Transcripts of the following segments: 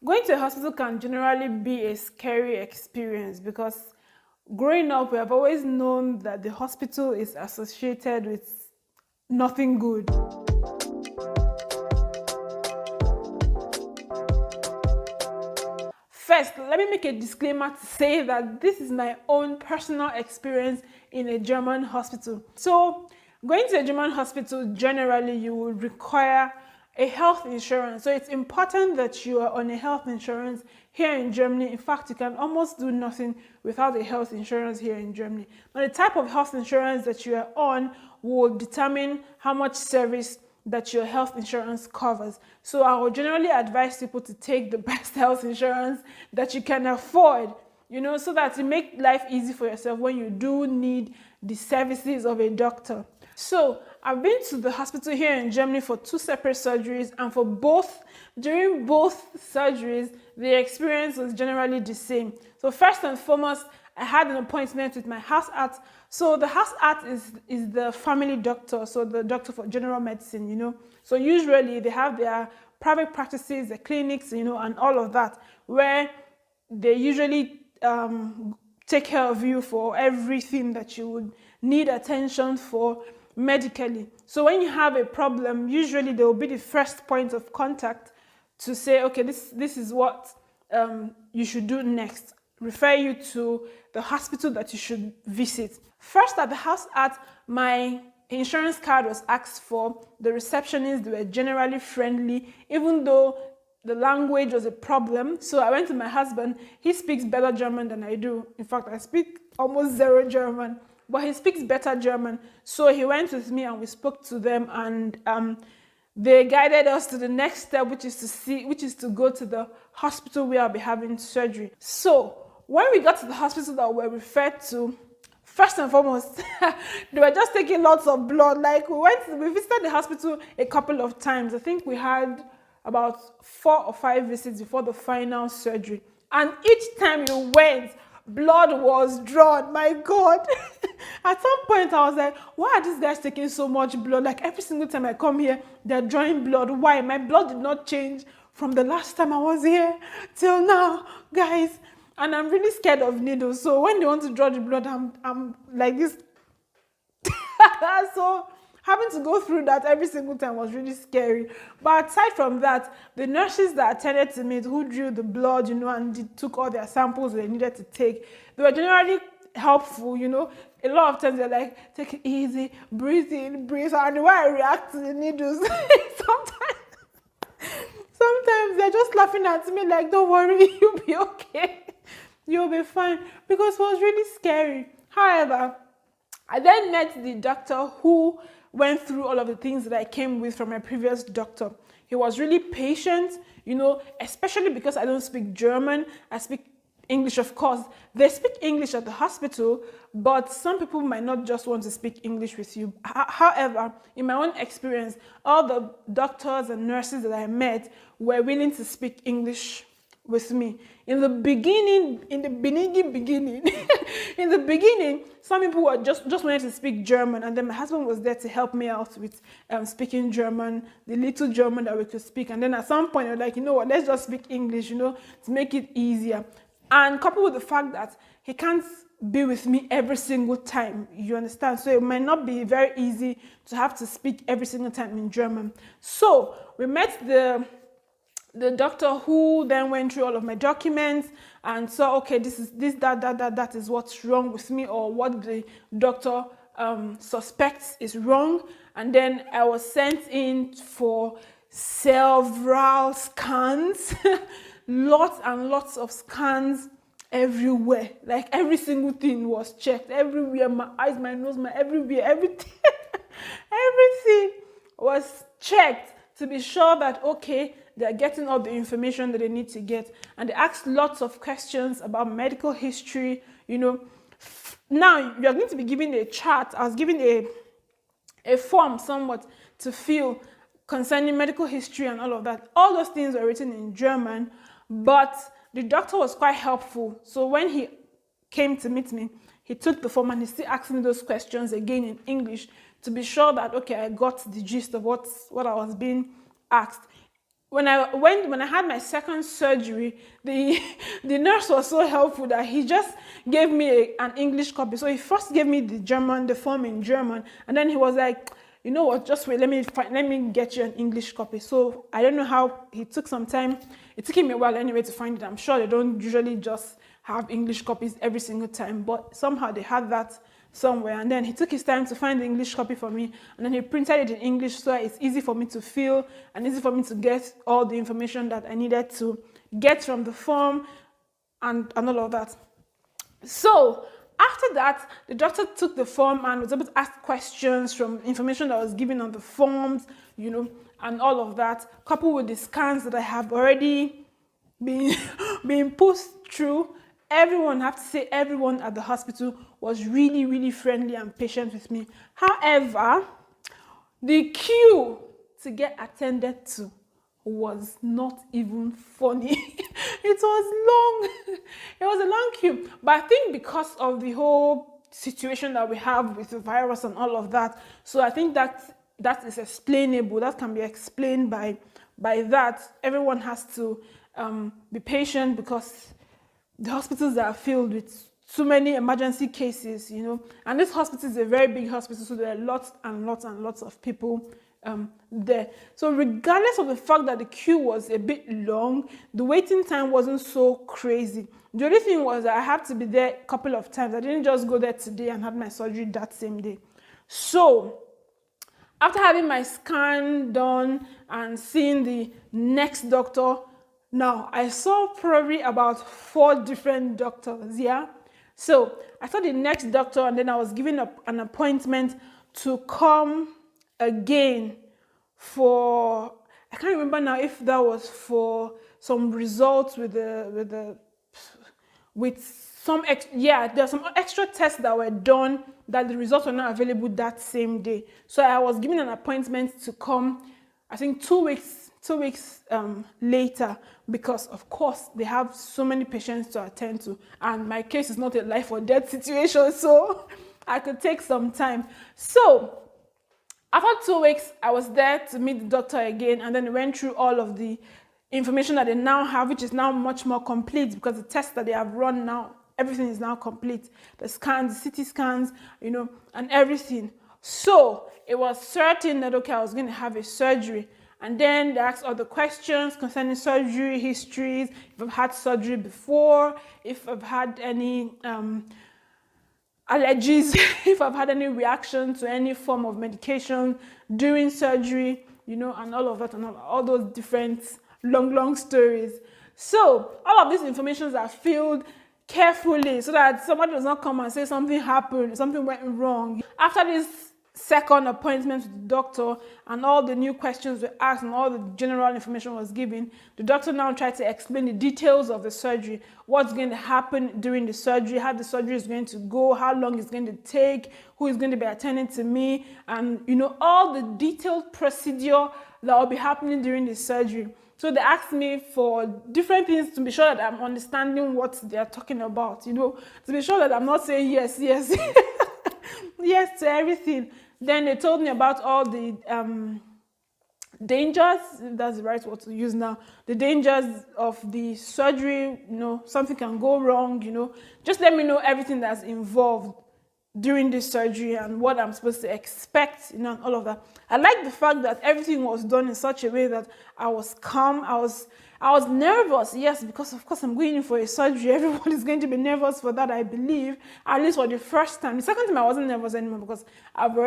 Going to a hospital can generally be a scary experience because growing up, we have always known that the hospital is associated with nothing good. First, let me make a disclaimer to say that this is my own personal experience in a German hospital. So, going to a German hospital, generally, you will require a health insurance. So, it's important that you are on a health insurance here in Germany. In fact, you can almost do nothing without a health insurance here in Germany. Now, the type of health insurance that you are on will determine how much service that your health insurance covers. So I would generally advise people to take the best health insurance that you can afford, so that you make life easy for yourself when you do need the services of a doctor. So I've been to the hospital here in Germany for 2 separate surgeries, and during both surgeries, the experience was generally the same. So first and foremost, I had an appointment with my house art. So the house art is the family doctor, so the doctor for general medicine, So usually they have their private practices, the clinics, and all of that, where they usually take care of you for everything that you would need attention for medically. So when you have a problem, usually they will be the first point of contact to say, okay, this is what you should do next. Refer you to the hospital that you should visit. First, at the house art, my insurance card was asked for. The receptionists, they were generally friendly, even though the language was a problem. So I went to my husband. He speaks better German than I do. In fact, I speak almost zero German, but he speaks better German. So he went with me and we spoke to them, and they guided us to the next step, which is to go to the hospital where I'll be having surgery. So when we got to the hospital that we were referred to, first and foremost, they were just taking lots of blood. Like we visited the hospital a couple of times. I think we had about 4 or 5 visits before the final surgery. And each time you went, blood was drawn. My God. At some point, I was like, why are these guys taking so much blood? Like every single time I come here, they're drawing blood. Why? My blood did not change from the last time I was here till now, guys. And I'm really scared of needles. So when they want to draw the blood, I'm like this. So having to go through that every single time was really scary. But aside from that, the nurses that attended to me, who drew the blood, and took all their samples they needed to take, they were generally helpful, A lot of times they're like, take it easy, breathe in, breathe out. And the way I react to the needles, sometimes they're just laughing at me like, don't worry, you'll be okay. You'll be fine. Because it was really scary. However, I then met the doctor who went through all of the things that I came with from my previous doctor. He was really patient, especially because I don't speak German. I speak English, of course. They speak English at the hospital, but some people might not just want to speak English with you. However, in my own experience, all the doctors and nurses that I met were willing to speak English with me. In the beginning, in the beginning, some people were just wanted to speak German, and then my husband was there to help me out with speaking German, the little German that we could speak. And then at some point, they were like, you know what, let's just speak English, to make it easier. And coupled with the fact that he can't be with me every single time, you understand? So it might not be very easy to have to speak every single time in German. So we met the doctor who then went through all of my documents and saw, okay, that is what's wrong with me, or what the doctor suspects is wrong. And then I was sent in for several scans, lots and lots of scans everywhere. Like every single thing was checked, everywhere, my eyes, my nose, everywhere, everything, everything was checked to be sure that, okay, they're getting all the information that they need to get. And they asked lots of questions about medical history, Now, you're going to be given a chart. I was given a form somewhat to fill concerning medical history and all of that. All those things were written in German, but the doctor was quite helpful. So when he came to meet me, he took the form and he still asked me those questions again in English to be sure that, okay, I got the gist of what I was being asked. when I had my second surgery, the the nurse was so helpful that he just gave me an English copy. So he first gave me the form in German, and then he was like, you know what, just wait, let me get you an English copy. So I don't know how, he took some time. It took him a while anyway to find it. I'm sure they don't usually just have English copies every single time, but somehow they had that somewhere. And then he took his time to find the English copy for me, and then he printed it in English so it's easy for me to fill and easy for me to get all the information that I needed to get from the form and all of that. So after that, the doctor took the form and was able to ask questions from information that was given on the forms, and all of that, coupled with the scans that I have already been pushed through. Everyone, I have to say, everyone at the hospital was really, really friendly and patient with me. However, the queue to get attended to was not even funny. It was long. It was a long queue. But I think because of the whole situation that we have with the virus and all of that, so I think that is explainable. That can be explained by that. Everyone has to be patient because the hospitals are filled with so many emergency cases, and this hospital is a very big hospital, so there are lots and lots and lots of people there. So regardless of the fact that the queue was a bit long, the waiting time wasn't so crazy. The only thing was that I had to be there a couple of times. I didn't just go there today and have my surgery that same day. So after having my scan done and seeing the next doctor, now I saw probably about 4 different doctors, yeah? So I saw the next doctor, and then I was given an appointment to come again for, I can't remember now if that was for some results there's some extra tests that were done that the results were not available that same day. So I was given an appointment to come, I think 2 weeks later, because of course they have so many patients to attend to, and my case is not a life or death situation, so I could take some time. So after 2 weeks, I was there to meet the doctor again, and then we went through all of the information that they now have, which is now much more complete because the tests that they have run now, everything is now complete. The scans, the CT scans, and everything. So it was certain that, okay, I was going to have a surgery. And then they asked all the questions concerning surgery histories, if I've had surgery before, if I've had any allergies, if I've had any reaction to any form of medication during surgery, and all of that, and all those different long stories. So all of these informations are filled carefully so that somebody does not come and say something happened, something went wrong. After this second appointment with the doctor and all the new questions were asked and all the general information was given, the doctor now tried to explain the details of the surgery, what's going to happen during the surgery, how the surgery is going to go, how long it's going to take, who is going to be attending to me, and all the detailed procedure that will be happening during the surgery. So they asked me for different things to be sure that I'm understanding what they are talking about, to be sure that I'm not saying yes yes to everything. Then they told me about all the dangers, if that's the right word to use now, the dangers of the surgery, something can go wrong, just let me know everything that's involved during this surgery and what I'm supposed to expect, and all of that. I like the fact that everything was done in such a way that I was calm. I was nervous, yes, because of course I'm going in for a surgery. Everyone is going to be nervous for that, I believe, at least for the first time. The second time I wasn't nervous anymore because I was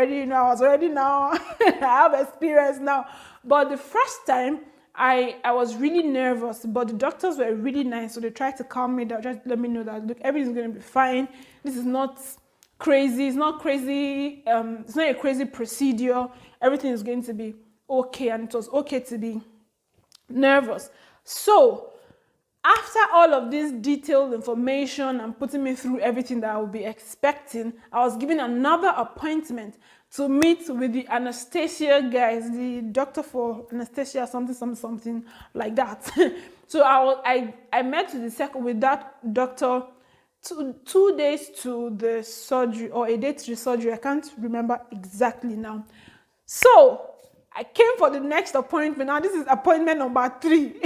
already now, I have experience now. But the first time, I was really nervous, but the doctors were really nice, so they tried to calm me down, just let me know that, look, everything's going to be fine. This is not crazy. It's not crazy. It's not a crazy procedure. Everything is going to be okay, and it was okay to be nervous. So after all of this detailed information and putting me through everything that I would be expecting, I was given another appointment to meet with the anesthesia guys, the doctor for anesthesia, something like that. So I met with that doctor 2 days to the surgery, or a day to the surgery. I can't remember exactly now. So I came for the next appointment. Now this is appointment number 3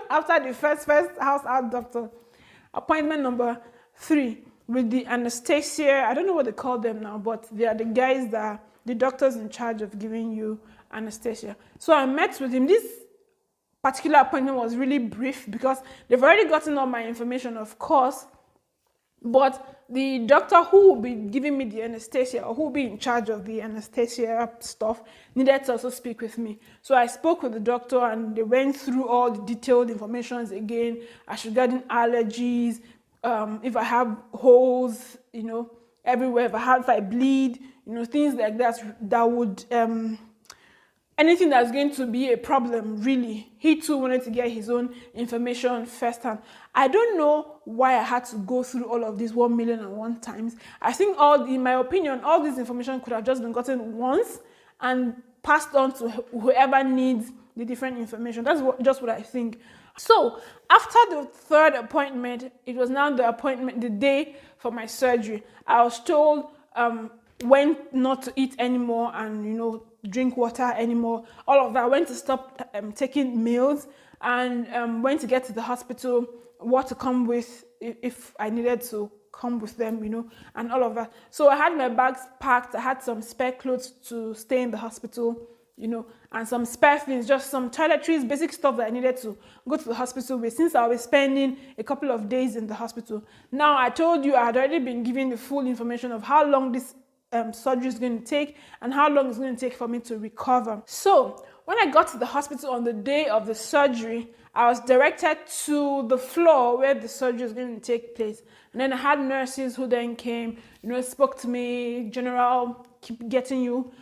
after the first house out doctor. Appointment number 3 with the anesthesia. I don't know what they call them now, but they are the guys that the doctors in charge of giving you anesthesia. So I met with him. This particular appointment was really brief because they've already gotten all my information, of course, but the doctor who will be giving me the anesthesia, or who will be in charge of the anesthesia stuff, needed to also speak with me. So I spoke with the doctor, and they went through all the detailed information again as regarding allergies, if I have holes, everywhere, if I bleed, things like that would, anything that's going to be a problem, really. He too wanted to get his own information firsthand. I don't know why I had to go through all of this 1,000,001 times. I think in my opinion, all this information could have just been gotten once and passed on to whoever needs the different information. That's just what I think. So after the 3rd appointment, it was now the day for my surgery. I was told when not to eat anymore and drink water anymore, all of that. When to stop taking meals, and when to get to the hospital, what to come with if I needed to come with them, and all of that. So I had my bags packed. I had some spare clothes to stay in the hospital, and some spare things, just some toiletries, basic stuff that I needed to go to the hospital with, since I was spending a couple of days in the hospital. Now, I told you I had already been given the full information of how long this surgery is going to take and how long it's going to take for me to recover. So when I got to the hospital on the day of the surgery, I was directed to the floor where the surgery is going to take place. And then I had nurses who then came, spoke to me, general, keep getting you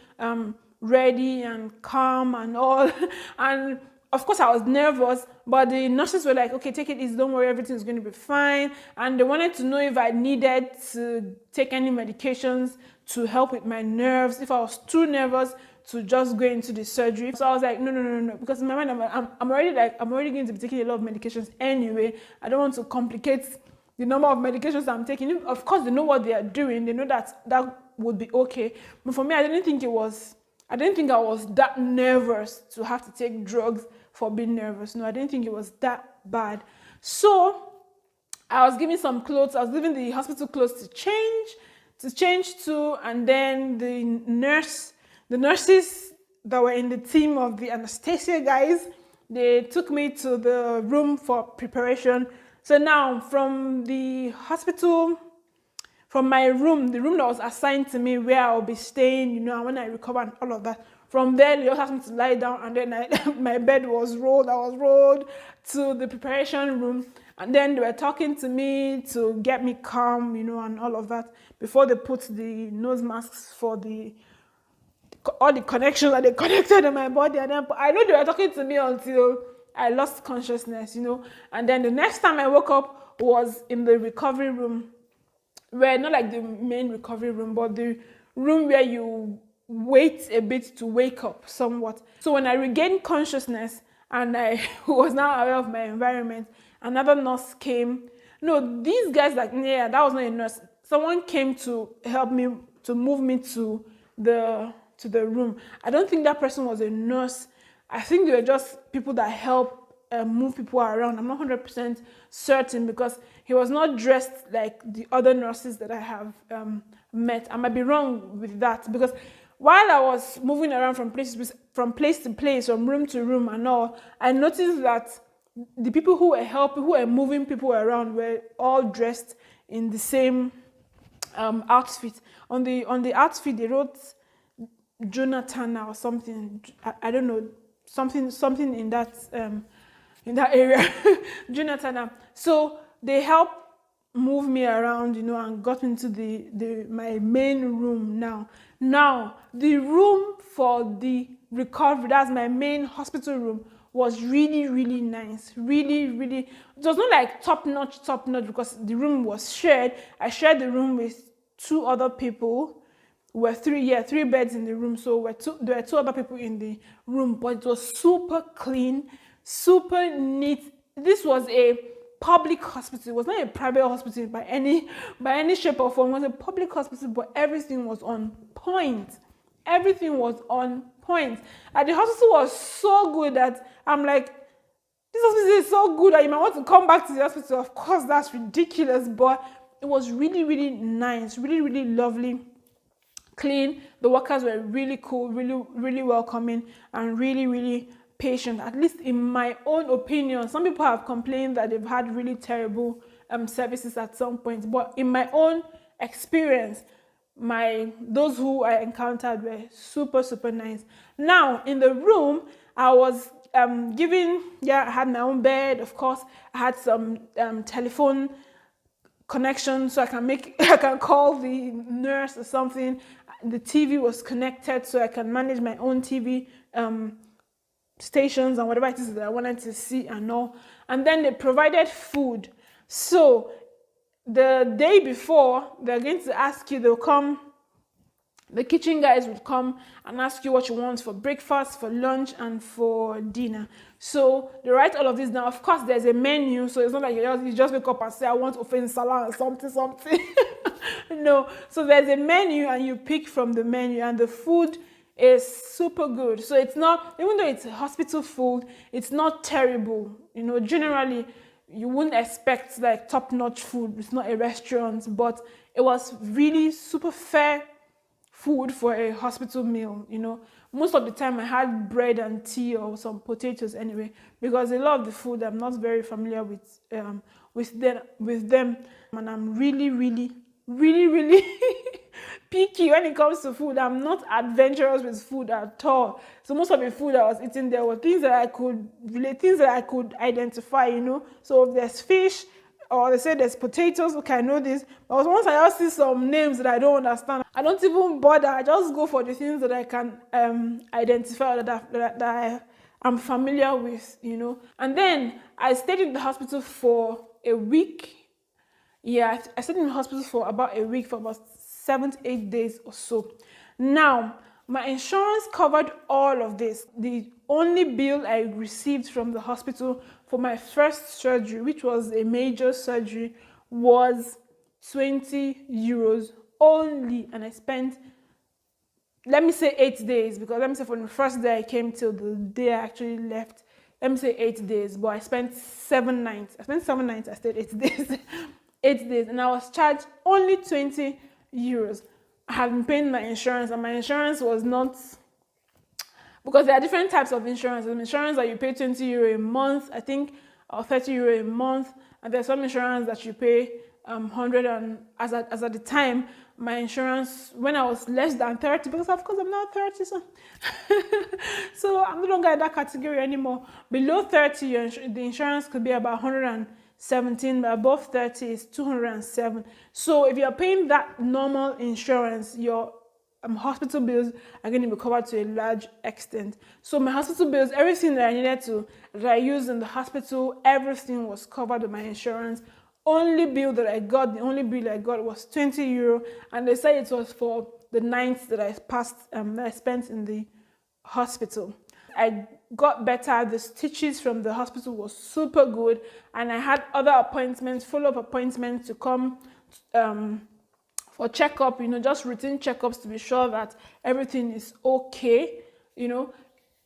ready and calm and all. And of course I was nervous, but the nurses were like, okay, take it easy, don't worry, everything's going to be fine. And they wanted to know if I needed to take any medications to help with my nerves, if I was too nervous to just go into the surgery. So I was like, no, because in my mind I'm already going to be taking a lot of medications anyway. I don't want to complicate the number of medications I'm taking. Of course, they know what they are doing. They know that would be okay. But for me, I didn't think I was that nervous to have to take drugs for being nervous. No, I didn't think it was that bad. So I was given some clothes. I was given the hospital clothes to change to, and then the nurses that were in the team of the anesthesia guys, they took me to the room for preparation. So now from the hospital, from my room, the room that was assigned to me where I'll be staying, and when I recover and all of that, from there they just asked me to lie down, and then my bed was rolled. I was rolled to the preparation room, and then they were talking to me to get me calm, and all of that, before they put the nose masks for all the connections that they connected in my body. And then I know they were talking to me until I lost consciousness, And then the next time I woke up was in the recovery room, where not like the main recovery room, but the room where you wait a bit to wake up somewhat. So when I regained consciousness and I was now aware of my environment, another nurse came. No, these guys, that was not a nurse. Someone came to help me, to move me to the room. I don't think that person was a nurse. I think they were just people that help move people around. I'm not 100% certain, because he was not dressed like the other nurses that I have met. I might be wrong with that, because while I was moving around from place to place, from room to room and all, I noticed that the people who were moving people around were all dressed in the same outfit. On the outfit they wrote Jonathan or something. I don't know, something in that area. Jonathan. So they helped move me around, and got into my main room now. Now, the room for the recovery, that's my main hospital room, was really, really nice. Really, really. It was not like top notch, because the room was shared. I shared the room with 2 other people. Were 3 beds in the room, so there were 2 other people in the room, but it was super clean, super neat. This was a public hospital. It was not a private hospital by any shape or form. It was a public hospital, but everything was on point. Everything was on point. And the hospital was so good that I'm like, this hospital is so good that you might want to come back to the hospital. Of course, that's ridiculous, but it was really, really nice, really, really lovely, clean. The workers were really cool, really, really welcoming, and really, really patient. At least in my own opinion. Some people have complained that they've had really terrible services at some point, but in my own experience, those who I encountered were super, super nice. Now in the room, I was I had my own bed, of course. I had some telephone connection, so I can call the nurse or something. The TV was connected, so I can manage my own TV stations and whatever it is that I wanted to see and all. And then they provided food. So the day before, they're going to ask you, the kitchen guys would come and ask you what you want for breakfast, for lunch, and for dinner. So they write all of this down. Of course, there's a menu, so it's not like you just wake up and say, I want ofen salad or something. No. So there's a menu, and you pick from the menu, and the food is super good. So it's not, even though it's hospital food, it's not terrible. Generally, you wouldn't expect like top-notch food. It's not a restaurant, but it was really super fair food for a hospital meal. Most of the time I had bread and tea or some potatoes anyway, because a lot of the food I'm not very familiar with them, and I'm really, really, really, really picky when it comes to food. I'm not adventurous with food at all. So most of the food I was eating there were things that I could relate, things that I could identify. So if there's fish, or they say there's potatoes, okay, I know this. But once I just see some names that I don't understand, I don't even bother. I just go for the things that I can identify, that I am familiar with, And then I stayed in the hospital for a week. Yeah, I stayed in the hospital for about a week, for about 7 to 8 days or so. Now, my insurance covered all of this. The only bill I received from the hospital for my first surgery, which was a major surgery, was 20 euros only. And I spent, let me say 8 days, because let me say from the first day I came till the day I actually left, let me say 8 days, but I spent 7 nights. I stayed 8 days. 8 days, and I was charged only 20 euros. I had been paying my insurance, and my insurance was not, because there are different types of insurance. There's insurance that you pay 20 euro a month, I think, or 30 euro a month, and there's some insurance that you pay 100. And as at the time, my insurance, when I was less than 30, because of course I'm now 30, so I'm no longer in that category anymore. Below 30, the insurance could be about 117, but above 30 is 207. So if you're paying that normal insurance, your hospital bills are going to be covered to a large extent. So my hospital bills, everything that I used in the hospital, everything was covered by my insurance. The only bill I got was 20 euro, and they said it was for the nights that I spent in the hospital. I got better. The stitches from the hospital was super good, and I had other appointments, follow-up appointments to come for checkup, just routine checkups to be sure that everything is okay.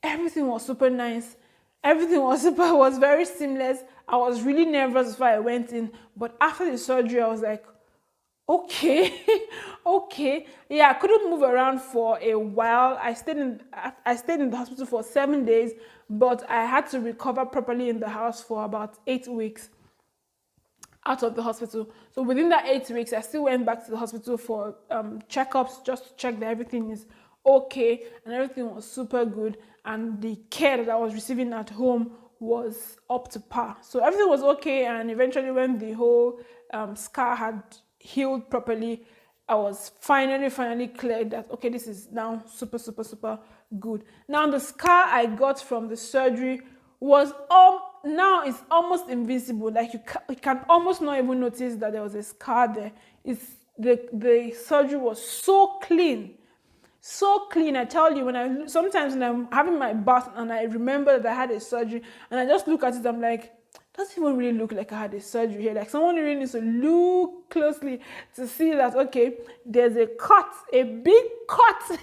Everything was super nice. Everything was very seamless. I was really nervous before I went in, but after the surgery, I was like, okay, okay. Yeah, I couldn't move around for a while. I stayed in the hospital for 7 days, but I had to recover properly in the house for about 8 weeks out of the hospital. So within that 8 weeks, I still went back to the hospital for checkups, just to check that everything is okay, and everything was super good, and the care that I was receiving at home was up to par. So everything was okay, and eventually when the whole scar had healed properly, I was finally cleared that, okay, this is now super, super, super good. Now the scar I got from the surgery was now it's almost invisible. Like you can almost not even notice that there was a scar there. The surgery was so clean. So clean, I tell you, sometimes when I'm having my bath and I remember that I had a surgery and I just look at it, I'm like, doesn't even really look like I had a surgery here. Like someone really needs to look closely to see that, okay, there's a cut, a big cut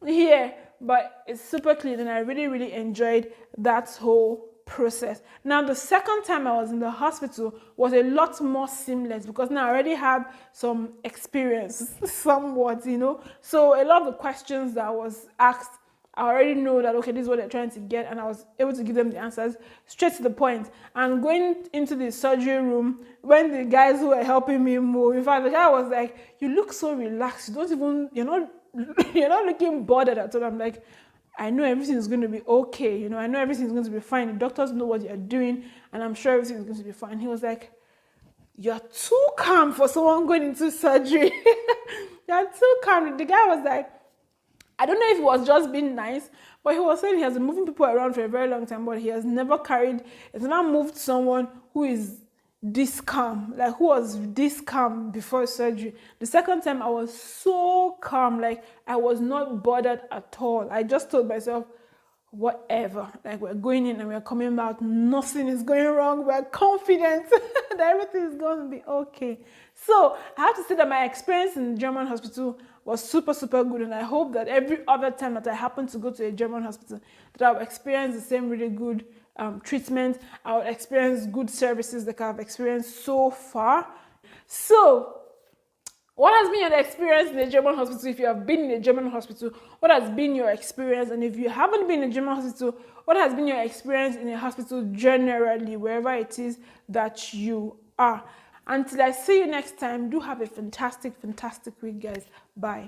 here, but it's super clean, and I really, really enjoyed that whole process. Now, the second time I was in the hospital was a lot more seamless because now I already have some experience, somewhat, So a lot of the questions that was asked, I already know that, okay, this is what they're trying to get, and I was able to give them the answers straight to the point. And going into the surgery room, when the guys who were helping me move, in fact, the guy was like, "You look so relaxed. You don't even, you're not looking bothered at all." I'm like, I know everything is going to be okay. I know everything is going to be fine. The doctors know what you're doing, and I'm sure everything is going to be fine. He was like, "You're too calm for someone going into surgery." You're too calm. The guy was like, I don't know if it was just being nice, but he was saying he has been moving people around for a very long time, but he has never moved someone who is this calm, like who was this calm before surgery. The second time I was so calm, like I was not bothered at all. I just told myself, whatever, like we're going in and we're coming out, nothing is going wrong, we're confident that everything is going to be okay. So I have to say that my experience in the German hospital was super, super good, and I hope that every other time that I happen to go to a German hospital, that I'll experience the same really good treatment, I'll experience good services that I've experienced so far. So what has been your experience in a German hospital? If you have been in a German hospital, what has been your experience? And if you haven't been in a German hospital, what has been your experience in a hospital generally, wherever it is that you are? Until I see you next time, do have a fantastic, fantastic week, guys. Bye.